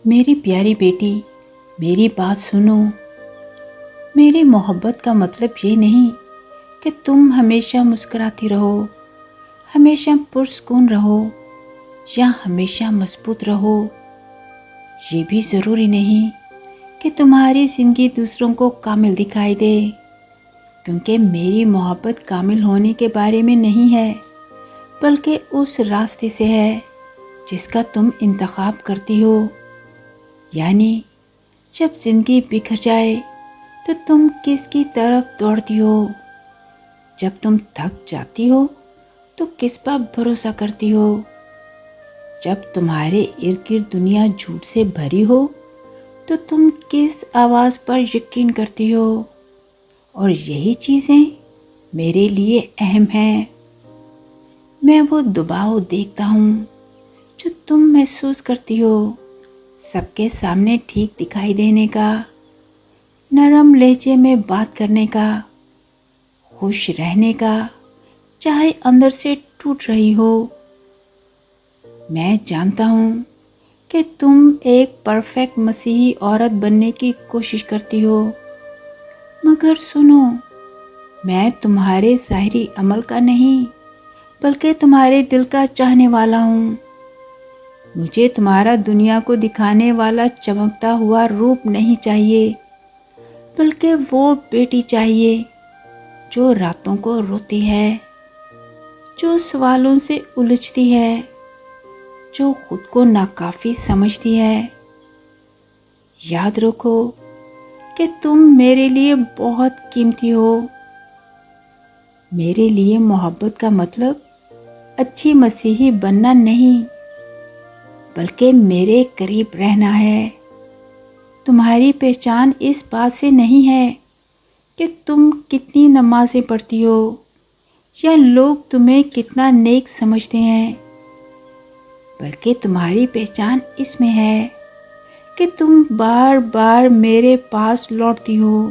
میری پیاری بیٹی، میری بات سنو۔ میری محبت کا مطلب یہ نہیں کہ تم ہمیشہ مسکراتی رہو، ہمیشہ پرسکون رہو یا ہمیشہ مضبوط رہو۔ یہ بھی ضروری نہیں کہ تمہاری زندگی دوسروں کو کامل دکھائی دے، کیونکہ میری محبت کامل ہونے کے بارے میں نہیں ہے، بلکہ اس راستے سے ہے جس کا تم انتخاب کرتی ہو۔ یعنی جب زندگی بکھر جائے تو تم کس کی طرف دوڑتی ہو؟ جب تم تھک جاتی ہو تو کس پر بھروسہ کرتی ہو؟ جب تمہارے ارد گرد دنیا جھوٹ سے بھری ہو تو تم کس آواز پر یقین کرتی ہو؟ اور یہی چیزیں میرے لیے اہم ہیں۔ میں وہ دباؤ دیکھتا ہوں جو تم محسوس کرتی ہو، سب کے سامنے ٹھیک دکھائی دینے کا، نرم لہجے میں بات کرنے کا، خوش رہنے کا، چاہے اندر سے ٹوٹ رہی ہو۔ میں جانتا ہوں کہ تم ایک پرفیکٹ مسیحی عورت بننے کی کوشش کرتی ہو، مگر سنو، میں تمہارے ظاہری عمل کا نہیں بلکہ تمہارے دل کا چاہنے والا ہوں۔ مجھے تمہارا دنیا کو دکھانے والا چمکتا ہوا روپ نہیں چاہیے، بلکہ وہ بیٹی چاہیے جو راتوں کو روتی ہے، جو سوالوں سے الجھتی ہے، جو خود کو ناکافی سمجھتی ہے۔ یاد رکھو کہ تم میرے لیے بہت قیمتی ہو۔ میرے لیے محبت کا مطلب اچھی مسیحی بننا نہیں، بلکہ میرے قریب رہنا ہے۔ تمہاری پہچان اس بات سے نہیں ہے کہ تم کتنی نمازیں پڑھتی ہو یا لوگ تمہیں کتنا نیک سمجھتے ہیں، بلکہ تمہاری پہچان اس میں ہے کہ تم بار بار میرے پاس لوٹتی ہو،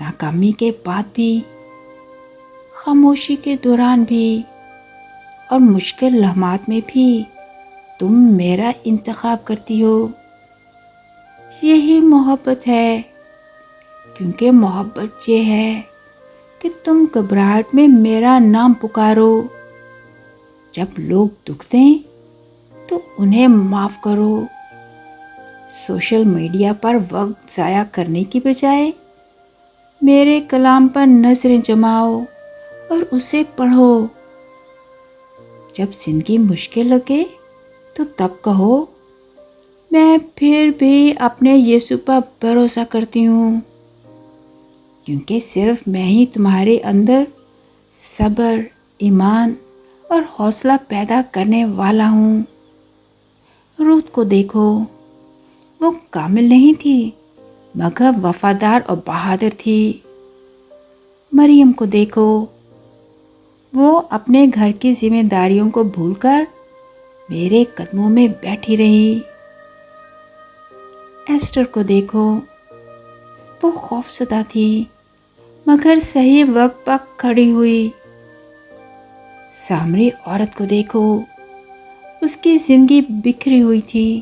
ناکامی کے بعد بھی، خاموشی کے دوران بھی، اور مشکل لمحات میں بھی تم میرا انتخاب کرتی ہو۔ یہی محبت ہے، کیونکہ محبت یہ ہے کہ تم گھبراہٹ میں میرا نام پکارو۔ جب لوگ دکھ دیں تو انہیں معاف کرو۔ سوشل میڈیا پر وقت ضائع کرنے کی بجائے میرے کلام پر نظریں جماؤ اور اسے پڑھو۔ جب زندگی مشکل لگے تو تب کہو، میں پھر بھی اپنے یسوع پر بھروسہ کرتی ہوں، کیونکہ صرف میں ہی تمہارے اندر صبر، ایمان اور حوصلہ پیدا کرنے والا ہوں۔ روت کو دیکھو، وہ کامل نہیں تھی مگر وفادار اور بہادر تھی۔ مریم کو دیکھو، وہ اپنے گھر کی ذمہ داریوں کو بھول کر میرے قدموں میں بیٹھی رہی۔ ایسٹر کو دیکھو، وہ خوفزدہ تھی مگر صحیح وقت پر کھڑی ہوئی۔ سامری عورت کو دیکھو، اس کی زندگی بکھری ہوئی تھی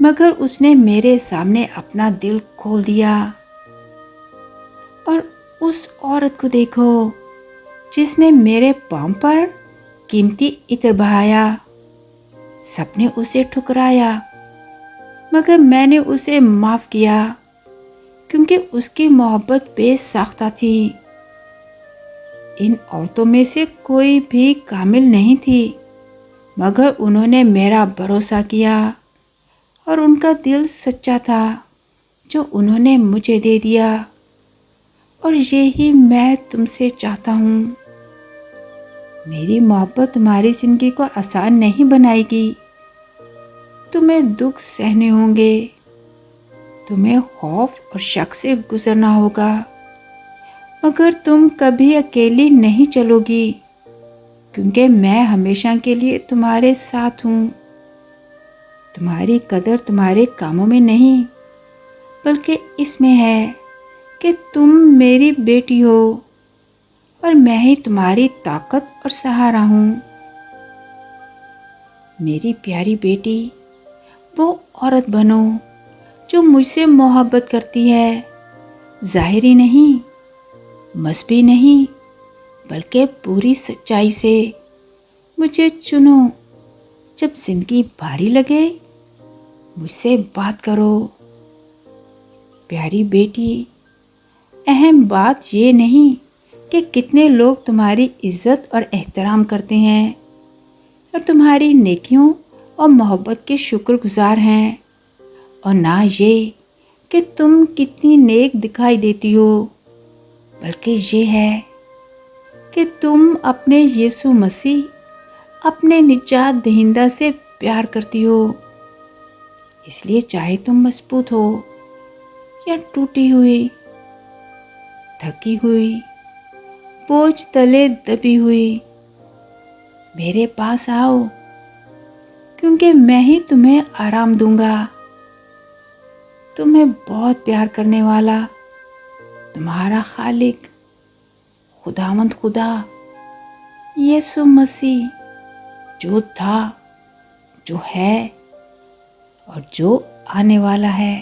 مگر اس نے میرے سامنے اپنا دل کھول دیا۔ اور اس عورت کو دیکھو جس نے میرے پاؤں پر قیمتی عطر بہایا۔ سب نے اسے ٹھکرایا مگر میں نے اسے معاف کیا، کیونکہ اس کی محبت بے ساختہ تھی۔ ان عورتوں میں سے کوئی بھی کامل نہیں تھی، مگر انہوں نے میرا بھروسہ کیا اور ان کا دل سچا تھا جو انہوں نے مجھے دے دیا۔ اور یہی میں تم سے چاہتا ہوں۔ میری محبت تمہاری زندگی کو آسان نہیں بنائے گی۔ تمہیں دکھ سہنے ہوں گے، تمہیں خوف اور شک سے گزرنا ہوگا، مگر تم کبھی اکیلی نہیں چلو گی، کیونکہ میں ہمیشہ کے لیے تمہارے ساتھ ہوں۔ تمہاری قدر تمہارے کاموں میں نہیں، بلکہ اس میں ہے کہ تم میری بیٹی ہو اور میں ہی تمہاری طاقت اور سہارا ہوں۔ میری پیاری بیٹی، وہ عورت بنو جو مجھ سے محبت کرتی ہے، ظاہری نہیں، مذہبی نہیں، بلکہ پوری سچائی سے۔ مجھے چنو، جب زندگی بھاری لگے مجھ سے بات کرو۔ پیاری بیٹی، اہم بات یہ نہیں کہ کتنے لوگ تمہاری عزت اور احترام کرتے ہیں اور تمہاری نیکیوں اور محبت کے شکر گزار ہیں، اور نہ یہ کہ تم کتنی نیک دکھائی دیتی ہو، بلکہ یہ ہے کہ تم اپنے یسوع مسیح، اپنے نجات دہندہ سے پیار کرتی ہو۔ اس لیے چاہے تم مضبوط ہو یا ٹوٹی ہوئی، تھکی ہوئی، بوجھ تلے دبی ہوئی، میرے پاس آؤ، کیونکہ میں ہی تمہیں آرام دوں گا۔ تمہیں بہت پیار کرنے والا تمہارا خالق، خداوند خدا، یسوع مسیح، جو تھا، جو ہے اور جو آنے والا ہے۔